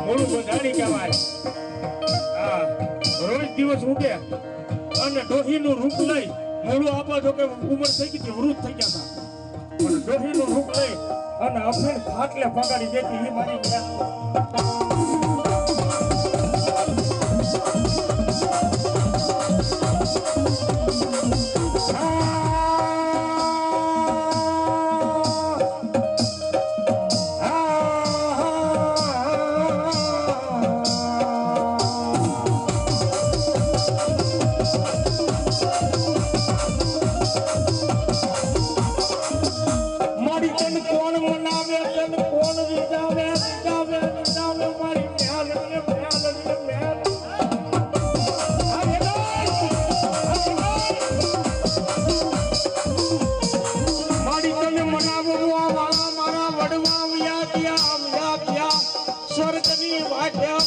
મોડું બંધાણી કહેવાય. હા, રોજ દિવસ ઉગે અને ડોહીનું રૂપ લઈ મોડું આપવા જો કે ઉંમર થઈ ગઈ હતી, વૃદ્ધ થઈ ગયા હતા, પણ ડોહીનું રૂપ લઈ અને અફીણ ખાટલે પગાડી દેતી એ મારી સ્વર્ગની વાટ્યા